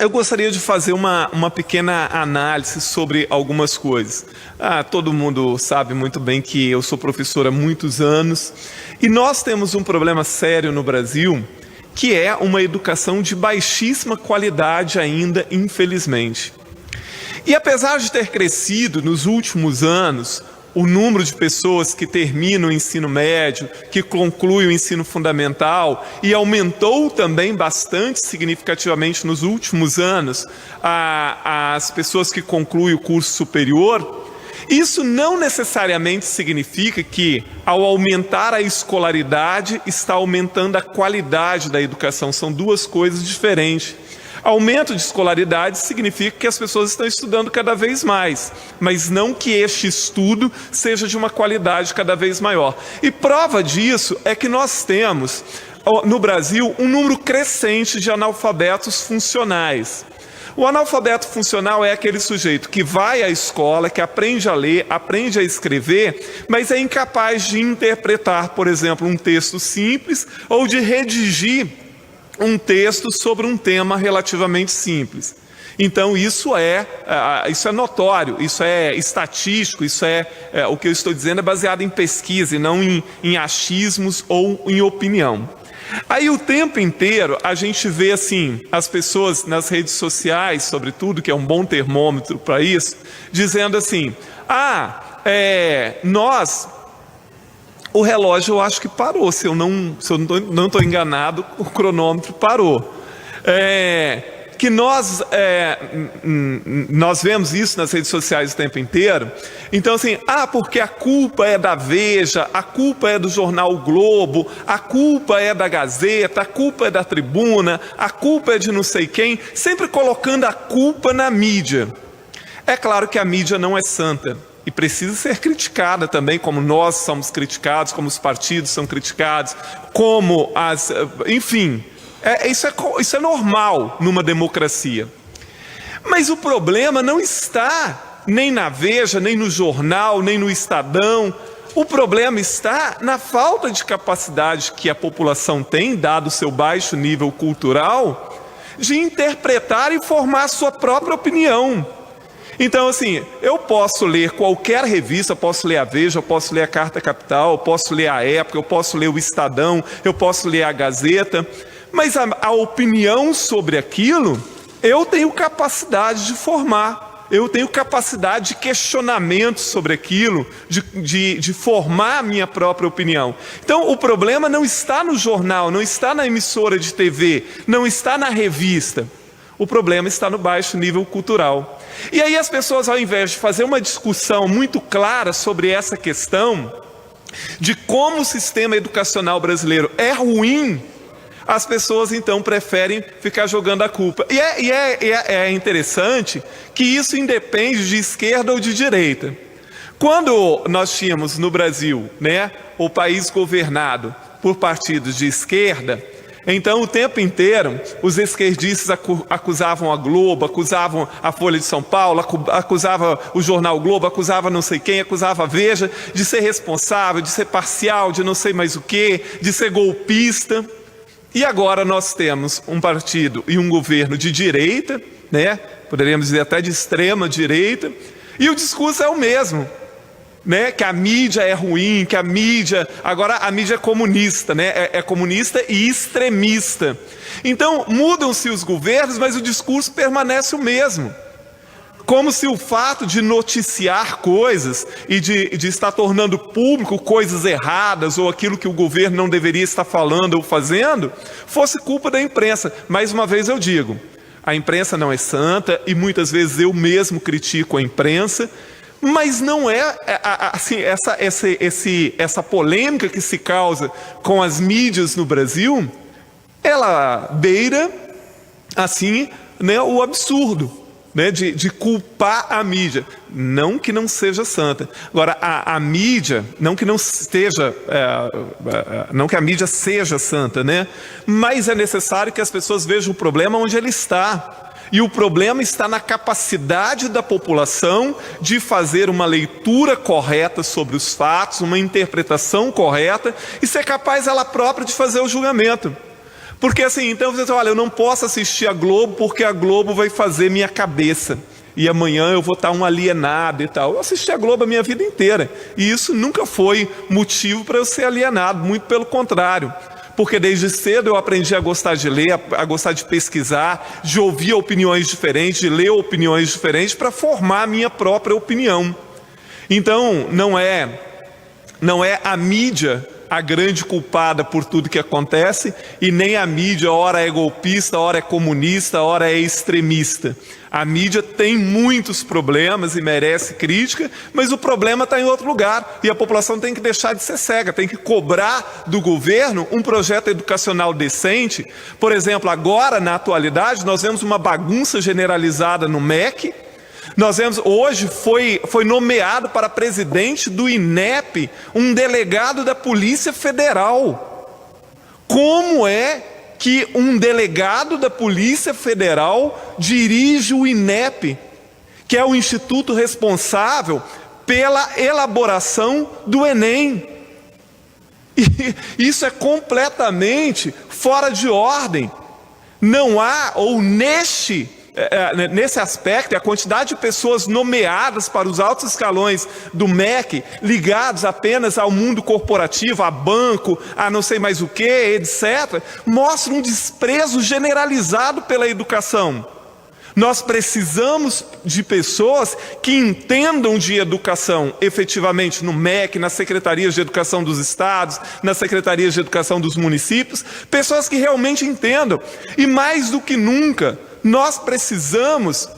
eu gostaria de fazer uma pequena análise sobre algumas coisas. Todo mundo sabe muito bem que eu sou professor há muitos anos e nós temos um problema sério no Brasil, que é uma educação de baixíssima qualidade ainda, infelizmente. E apesar de ter crescido nos últimos anos o número de pessoas que terminam o ensino médio, que concluem o ensino fundamental, e aumentou também bastante significativamente nos últimos anos as pessoas que concluem o curso superior, isso não necessariamente significa que, ao aumentar a escolaridade, está aumentando a qualidade da educação. São duas coisas diferentes. Aumento de escolaridade significa que as pessoas estão estudando cada vez mais, mas não que este estudo seja de uma qualidade cada vez maior. E prova disso é que nós temos, no Brasil, um número crescente de analfabetos funcionais. O analfabeto funcional é aquele sujeito que vai à escola, que aprende a ler, aprende a escrever, mas é incapaz de interpretar, por exemplo, um texto simples ou de redigir um texto sobre um tema relativamente simples. Então isso é notório, isso é estatístico, o que eu estou dizendo é baseado em pesquisa e não em achismos ou em opinião. Aí o tempo inteiro a gente vê assim, as pessoas nas redes sociais, sobretudo, que é um bom termômetro para isso, dizendo assim, o relógio eu acho que parou, se eu não estou enganado, o cronômetro parou. Que nós vemos isso nas redes sociais o tempo inteiro. Então assim, porque a culpa é da Veja, a culpa é do jornal o Globo, a culpa é da Gazeta, a culpa é da Tribuna, a culpa é de não sei quem, sempre colocando a culpa na mídia. É claro que a mídia não é santa e precisa ser criticada também, como nós somos criticados, como os partidos são criticados, enfim, isso é normal numa democracia. Mas o problema não está nem na Veja, nem no jornal, nem no Estadão. O problema está na falta de capacidade que a população tem, dado o seu baixo nível cultural, de interpretar e formar a sua própria opinião. Então, assim, eu posso ler qualquer revista, eu posso ler a Veja, eu posso ler a Carta Capital, eu posso ler a Época, eu posso ler o Estadão, eu posso ler a Gazeta, mas a opinião sobre aquilo, eu tenho capacidade de formar, eu tenho capacidade de questionamento sobre aquilo, de formar a minha própria opinião. Então, o problema não está no jornal, não está na emissora de TV, não está na revista. O problema está no baixo nível cultural. E aí as pessoas, ao invés de fazer uma discussão muito clara sobre essa questão, de como o sistema educacional brasileiro é ruim, as pessoas então preferem ficar jogando a culpa. E é interessante que isso independe de esquerda ou de direita. Quando nós tínhamos no Brasil, o país governado por partidos de esquerda, então o tempo inteiro os esquerdistas acusavam a Globo, acusavam a Folha de São Paulo, acusava o jornal Globo, acusava não sei quem, acusava a Veja de ser responsável, de ser parcial, de não sei mais o que, de ser golpista. E agora nós temos um partido e um governo de direita, poderíamos dizer até de extrema direita, e o discurso é o mesmo. Que a mídia é ruim, que agora a mídia é comunista, é comunista e extremista. Então mudam-se os governos, mas o discurso permanece o mesmo. Como se o fato de noticiar coisas e de estar tornando público coisas erradas ou aquilo que o governo não deveria estar falando ou fazendo, fosse culpa da imprensa. Mais uma vez eu digo, a imprensa não é santa e muitas vezes eu mesmo critico a imprensa, mas não é assim, essa polêmica que se causa com as mídias no Brasil, ela beira assim, o absurdo, de culpar a mídia. Não que não seja santa. Agora, a mídia, não que a mídia seja santa, mas é necessário que as pessoas vejam o problema onde ele está. E o problema está na capacidade da população de fazer uma leitura correta sobre os fatos, uma interpretação correta e ser capaz ela própria de fazer o julgamento. Porque assim, então você diz, olha, eu não posso assistir a Globo porque a Globo vai fazer minha cabeça. E amanhã eu vou estar um alienado e tal. Eu assisti a Globo a minha vida inteira. E isso nunca foi motivo para eu ser alienado, muito pelo contrário. Porque desde cedo eu aprendi a gostar de ler, a gostar de pesquisar, de ouvir opiniões diferentes, de ler opiniões diferentes para formar a minha própria opinião. Então, não é a mídia a grande culpada por tudo que acontece, e nem a mídia ora é golpista, ora é comunista, ora é extremista. A mídia tem muitos problemas e merece crítica, mas o problema está em outro lugar, e a população tem que deixar de ser cega, tem que cobrar do governo um projeto educacional decente. Por exemplo, agora, na atualidade, nós vemos uma bagunça generalizada no MEC. Nós vemos, hoje foi nomeado para presidente do INEP um delegado da Polícia Federal. Como é que um delegado da Polícia Federal dirige o INEP, que é o instituto responsável pela elaboração do Enem? E isso é completamente fora de ordem. Não há, ou nesse aspecto, a quantidade de pessoas nomeadas para os altos escalões do MEC, ligados apenas ao mundo corporativo, a banco, a não sei mais o que, etc., mostra um desprezo generalizado pela educação. Nós precisamos de pessoas que entendam de educação efetivamente no MEC, nas secretarias de educação dos estados, nas secretarias de educação dos municípios, pessoas que realmente entendam. E mais do que nunca, nós precisamos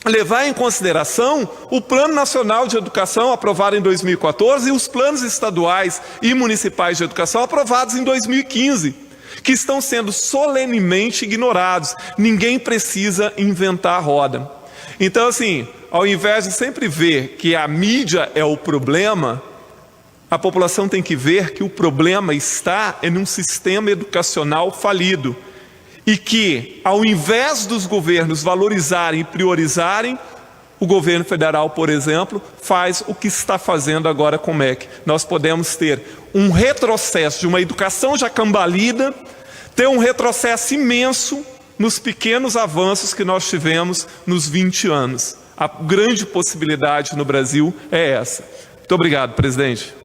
levar em consideração o Plano Nacional de Educação aprovado em 2014 e os planos estaduais e municipais de educação aprovados em 2015, que estão sendo solenemente ignorados. Ninguém precisa inventar a roda. Então, assim, ao invés de sempre ver que a mídia é o problema, a população tem que ver que o problema está em um sistema educacional falido. E que, ao invés dos governos valorizarem e priorizarem, o governo federal, por exemplo, faz o que está fazendo agora com o MEC. Nós podemos ter um retrocesso de uma educação já cambalida, ter um retrocesso imenso nos pequenos avanços que nós tivemos nos 20 anos. A grande possibilidade no Brasil é essa. Muito obrigado, presidente.